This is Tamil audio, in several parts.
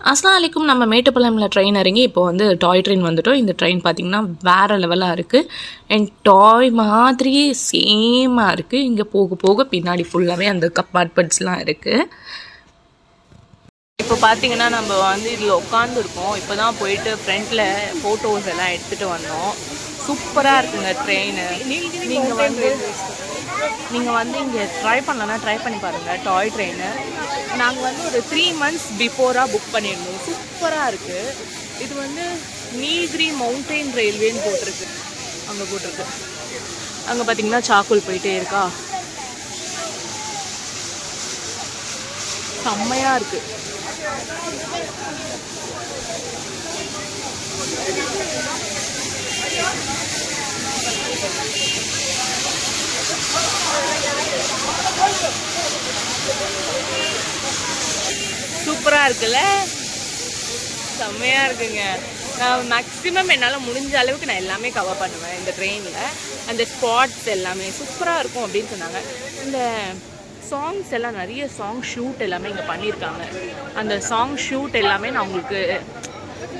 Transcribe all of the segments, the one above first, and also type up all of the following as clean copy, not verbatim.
அஸ்ஸலாமு அலைக்கும். நம்ம மேட்டுப்பாளையம்ல ட்ரெயின் இறங்கி இப்போ வந்து டாய் ட்ரெயின் வந்துட்டோம். இந்த ட்ரெயின் பார்த்திங்கன்னா வேறு லெவலாக இருக்குது. அண்ட் டாய் மாதிரியே சேமாக இருக்குது. இங்கே போக போக பின்னாடி ஃபுல்லாகவே அந்த கம்பார்ட்மெண்ட்ஸ்லாம் இருக்குது. இப்போ பார்த்தீங்கன்னா நம்ம வந்து இதில் உட்காந்துருக்கோம். இப்போ தான் போயிட்டு ஃப்ரண்ட்டில் ஃபோட்டோஸ் எல்லாம் எடுத்துகிட்டு வந்தோம். சூப்பராக இருக்குங்க ட்ரெயின். நீங்கள் வந்து இங்கே ட்ரை பண்ணலன்னா ட்ரை பண்ணி பாருங்கள் டாய் ட்ரெயினு. நாங்கள் வந்து ஒரு 3 months பிஃபோராக புக் பண்ணியிருந்தோம். சூப்பராக இருக்குது. இது வந்து நீல்கிரி மவுண்டைன் ரயில்வேன்னு போட்டிருக்கு. அங்கே போட்டிருக்கு. அங்கே பார்த்தீங்கன்னா சாக்குல் போயிட்டே இருக்கா. செம்மையாக இருக்குது. சூப்பராக இருக்குல்ல, செம்மையாக இருக்குங்க. நான் மேக்ஸிமம் என்னால் முடிஞ்ச அளவுக்கு நான் எல்லாமே கவர் பண்ணுவேன் இந்த ட்ரெயினில். அந்த ஸ்பாட்ஸ் எல்லாமே சூப்பராக இருக்கும் அப்படின்னு சொன்னாங்க. இந்த சாங்ஸ் எல்லாம் நிறைய சாங் ஷூட் எல்லாமே இங்கே பண்ணியிருக்காங்க. அந்த சாங் ஷூட் எல்லாமே நான் உங்களுக்கு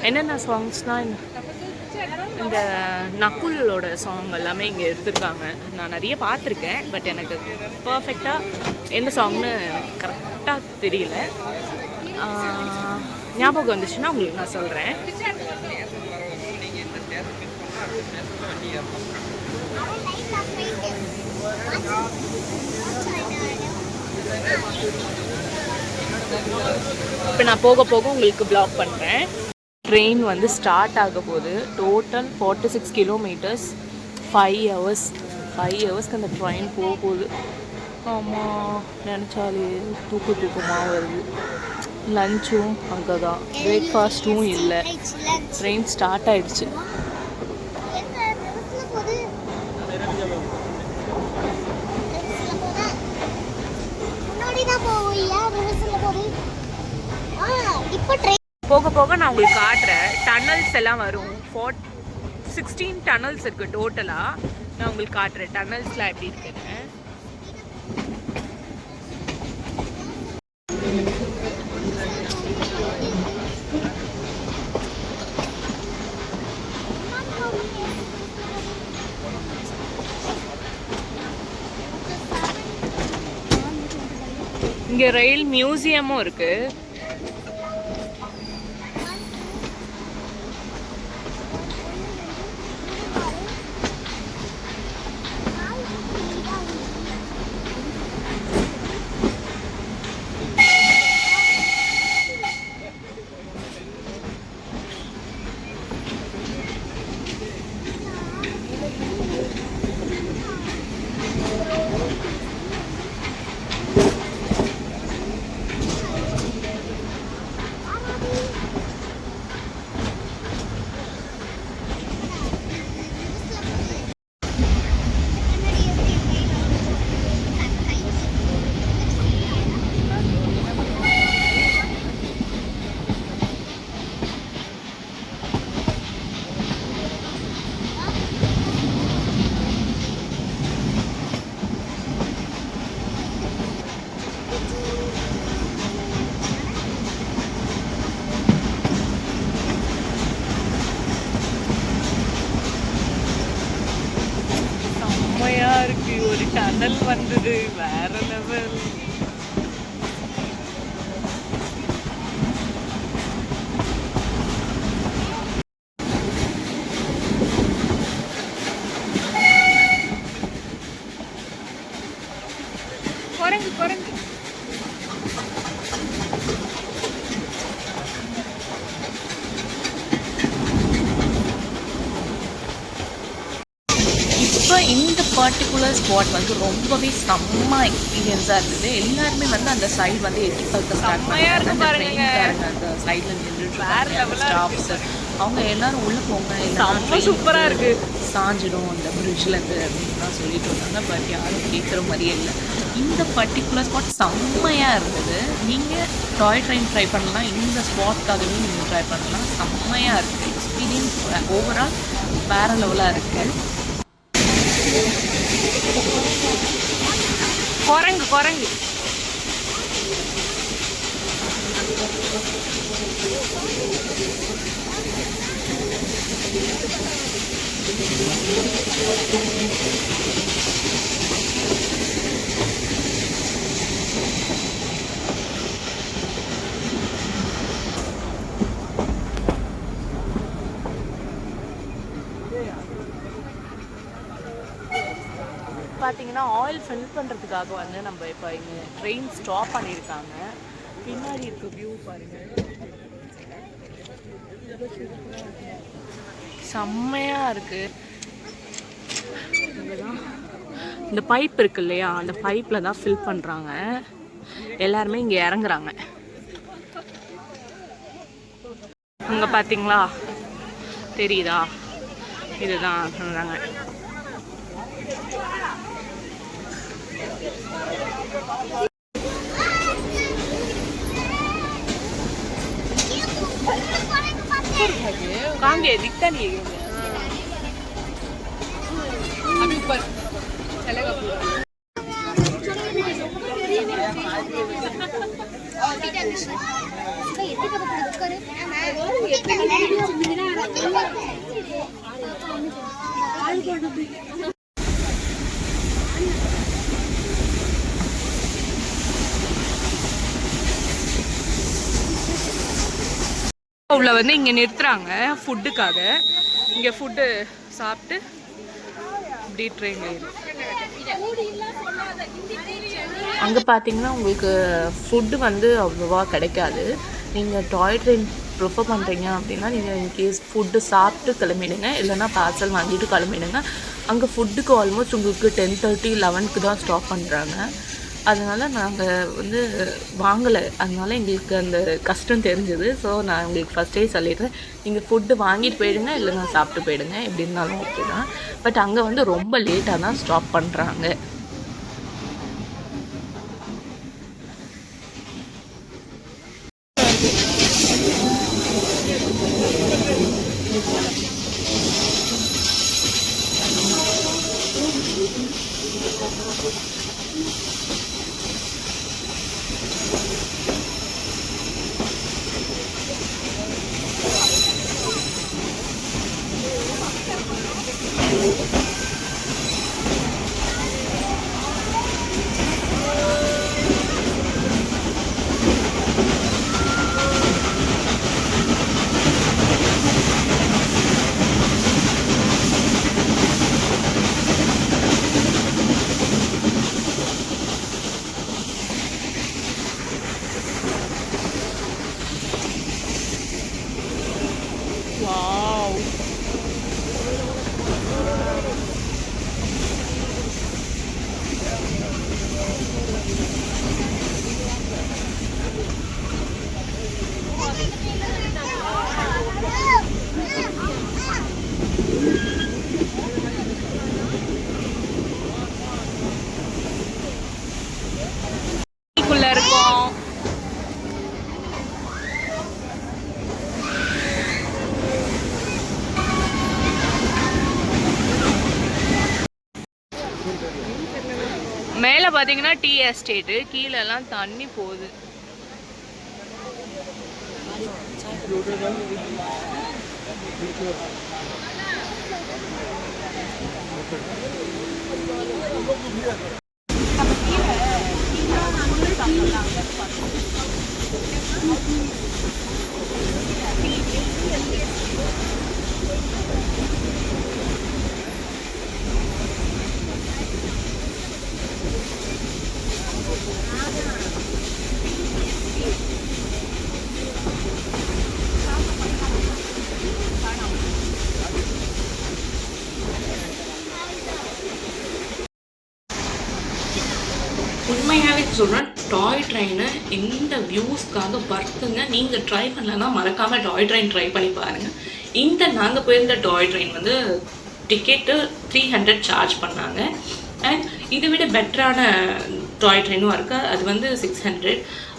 என்னென்ன சாங்ஸ்னால் இந்த நக்குலோட சாங் எல்லாமே இங்கே எடுத்திருக்காங்க. நான் நிறைய பார்த்துருக்கேன், பட் எனக்கு பர்ஃபெக்டாக எந்த சாங்னு கரெக்டாக தெரியல. ஞாபகம் வந்துச்சுன்னா உங்களுக்கு நான் சொல்கிறேன். இப்போ நான் போக போக உங்களுக்கு ப்ளாக் பண்ணுறேன். ட்ரெயின் வந்து ஸ்டார்ட் ஆக போகுது. Total 46 kilometres, 5 hours. 5 ஹவர்ஸ்க்கு அந்த ட்ரெயின் போகுது. ஆமாம், நினச்சாலே தூக்கமாக வருது. லஞ்சும் அங்கே தான், பிரேக்ஃபாஸ்ட்டும் இல்லை. ட்ரெயின் ஸ்டார்ட் ஆகிடுச்சு. போக போக நான் உங்களுக்கு காட்டுறேன். டனல்ஸ் எல்லாம் வரும். 16 டனல்ஸ் இருக்குது டோட்டலாக. நான் உங்களுக்கு காட்டுறேன் டனல்ஸ்லாம் எப்படி இருக்குன்னு. இங்கே ரயில் மியூசியமும் இருக்குது. இருக்கு. ஒரு டனல் வந்தது, வேற லெவல். குரங்கு குரங்கு இப்போ இந்த பர்டிகுலர் ஸ்பாட் வந்து ரொம்பவே செம்ம எக்ஸ்பீரியன்ஸாக இருந்தது. எல்லாருமே வந்து அந்த சைடு வந்து எட்டி பார்க்க ஸ்டார்ட் பண்ணாங்க. அந்த சைடில் நின்றுட்டு ஸ்டாஃப்ஸ் அவங்க எல்லாரும் உள்ளே போங்க, எல்லாரும் சூப்பராக இருக்குது, சாஞ்சிடும் அந்த பிரிட்ஜ்லேருந்து அப்படின்லாம் சொல்லிட்டு வந்தாங்க. பட் யாரும் கேட்குற மாதிரியே இல்லை. இந்த பர்டிகுலர் ஸ்பாட் செம்மையாக இருந்தது. நீங்கள் டாய் ட்ரெயின் ட்ரை பண்ணலாம், இந்த ஸ்பாட்காகவே நீங்கள் ட்ரை பண்ணலாம். செம்மையாக இருக்குது. எக்ஸ்பீரியன்ஸ் ஓவரால் வேறு லெவலாக இருக்குது. குரங்கு குரங்கு பார்த்தீங்கன்னா ஆயில் ஃபில் பண்ணுறதுக்காக வந்து நம்ம இப்போ இங்கே ட்ரெயின் ஸ்டாப் பண்ணியிருக்காங்க. பின்னாடி இருக்க வியூ பாருங்கள், செம்மையாக இருக்குது. இந்த பைப் இருக்கு இல்லையா, அந்த பைப்பில் தான் ஃபில் பண்ணுறாங்க. எல்லாருமே இங்கே இறங்குறாங்க. அங்கே பார்த்தீங்களா தெரியுதா, இதுதான் சொல்கிறாங்க. कांगे दिखता नहीं है अभी ऊपर चलेगा पूरा। உள்ள வந்து இங்கே நிறுத்துறாங்க ஃபுட்டுக்காக. இங்கே ஃபுட்டு சாப்பிட்டு இப்படி ட்ரெயின் ஏறி அங்கே பார்த்தீங்கன்னா உங்களுக்கு ஃபுட்டு வந்து அவ்வளோவா கிடைக்காது. நீங்கள் டாய் ட்ரெயின் ப்ரிஃபர் பண்ணுறீங்க அப்படின்னா நீங்கள் இன்கேஸ் ஃபுட்டு சாப்பிட்டு கிளம்பிடுங்க, இல்லைன்னா பார்சல் வாங்கிட்டு கிளம்பிடுங்க. அங்கே ஃபுட்டுக்கு ஆல்மோஸ்ட் உங்களுக்கு 10:30 11க்கு தான் ஸ்டாப் பண்ணுறாங்க. அதனால் நாங்கள் வந்து வாங்கலை. அதனால் எங்களுக்கு அந்த கஷ்டம் தெரிஞ்சது. ஸோ நான் உங்களுக்கு ஃபஸ்ட்டே சொல்லிடுறேன், நீங்கள் ஃபுட்டு வாங்கிட்டு போயிடுங்க, இல்லைன்னா சாப்பிட்டு போயிடுங்க, எப்படி இருந்தாலும் ஓகே தான். பட் அங்கே வந்து ரொம்ப லேட்டாக தான் ஸ்டாப் பண்ணுறாங்க. மேலே பார்த்தீங்கன்னா டீ எஸ்டேட்டு, கீழெல்லாம் தண்ணி போகுது. உண்மையாகவே சொல்கிறேன், டாய் ட்ரெயினை இந்த வியூஸ்க்காக வர்த்துங்க. நீங்கள் ட்ரை பண்ணலன்னா மறக்காமல் டாய் ட்ரெயின் ட்ரை பண்ணி பாருங்கள். இந்த நாங்கள் போயிருந்த டாய் ட்ரெயின் வந்து டிக்கெட்டு 300 சார்ஜ் பண்ணாங்க. அண்ட் இதை விட பெட்டரான டாய் ட்ரெயினும் இருக்குது, அது வந்து 600.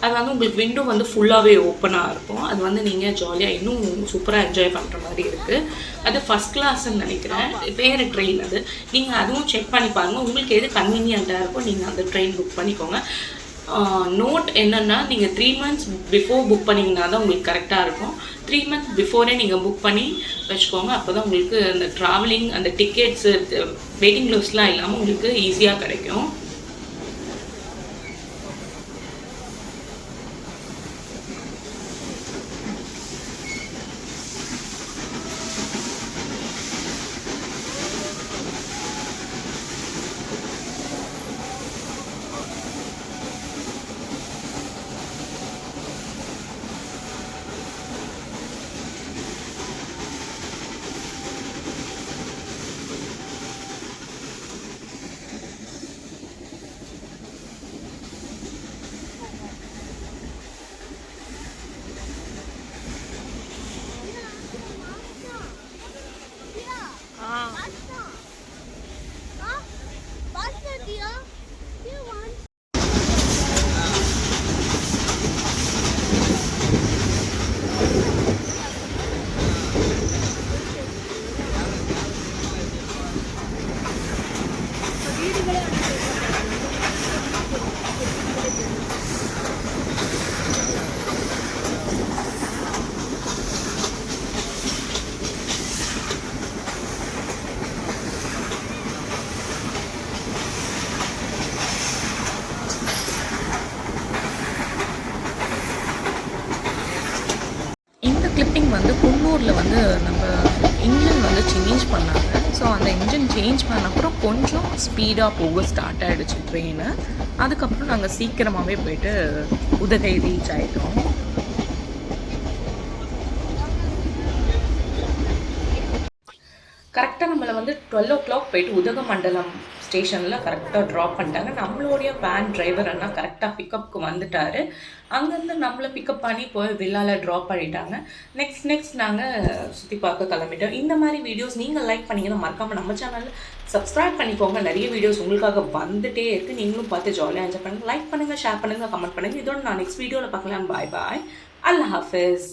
அது வந்து உங்களுக்கு விண்டோ வந்து ஃபுல்லாகவே ஓப்பனாக இருக்கும். அது வந்து நீங்கள் ஜாலியாக இன்னும் சூப்பராக என்ஜாய் பண்ணுற மாதிரி இருக்குது. அது ஃபஸ்ட் கிளாஸ்ன்னு நினைக்கிறேன், வேறு ட்ரெயின் அது. நீங்கள் அதுவும் செக் பண்ணி பாருங்கள், உங்களுக்கு எது கன்வீனியண்ட்டாக இருக்கோ நீங்கள் அந்த ட்ரெயின் புக் பண்ணிக்கோங்க. நோட் என்னென்னா நீங்கள் 3 months பிஃபோர் புக் பண்ணிங்கன்னா தான் உங்களுக்கு கரெக்டாக இருக்கும். 3 months பிஃபோரே நீங்கள் புக் பண்ணி வச்சுக்கோங்க. அப்போ தான் உங்களுக்கு அந்த ட்ராவலிங் அந்த டிக்கெட்ஸு வெயிட்டிங் லிஸ்ட்லாம் இல்லாமல் உங்களுக்கு ஈஸியாக கிடைக்கும். கிளிப்பிங் வந்து குன்னூரில் வந்து நம்ம இன்ஜின் வந்து சேஞ்ச் பண்ணாங்க. ஸோ அந்த இன்ஜின் சேஞ்ச் பண்ண அப்புறம் கொஞ்சம் ஸ்பீடாக போக ஸ்டார்ட் ஆகிடுச்சு ட்ரெயினு. அதுக்கப்புறம் நாங்கள் சீக்கிரமாகவே போயிட்டு உதகை ரீச் ஆகிட்டோம். கரெக்டாக நம்மளை வந்து 12 o'clock போயிட்டு உதகமண்டலம் ஸ்டேஷனில் கரெக்டாக ட்ராப் பண்ணிட்டாங்க. நம்மளுடைய வேன் டிரைவர் அண்ணா கரெக்டாக பிக்கப்புக்கு வந்துட்டார். அங்கேருந்து நம்மளை பிக்கப் பண்ணி போய் வில்லாவில் ட்ராப் பண்ணிட்டாங்க. நெக்ஸ்ட் நாங்கள் சுற்றி பார்க்க கிளம்பிட்டோம். இந்த மாதிரி வீடியோஸ் நீங்கள் லைக் பண்ணிங்கன்னா மறக்காமல் நம்ம சேனலில் சப்ஸ்கிரைப் பண்ணிக்கோங்க. நிறைய வீடியோஸ் உங்களுக்காக வந்துகிட்டே இருக்குது. நீங்களும் பார்த்து ஜாலியாக என்ஜாய் பண்ணுங்கள். லைக் பண்ணுங்கள், ஷேர் பண்ணுங்கள், கமெண்ட் பண்ணுங்கள். இதோட நான் நெக்ஸ்ட் வீடியோவில் பார்க்கலாம். பாய் பாய். அல்லாஹ் ஹாஃபிஸ்.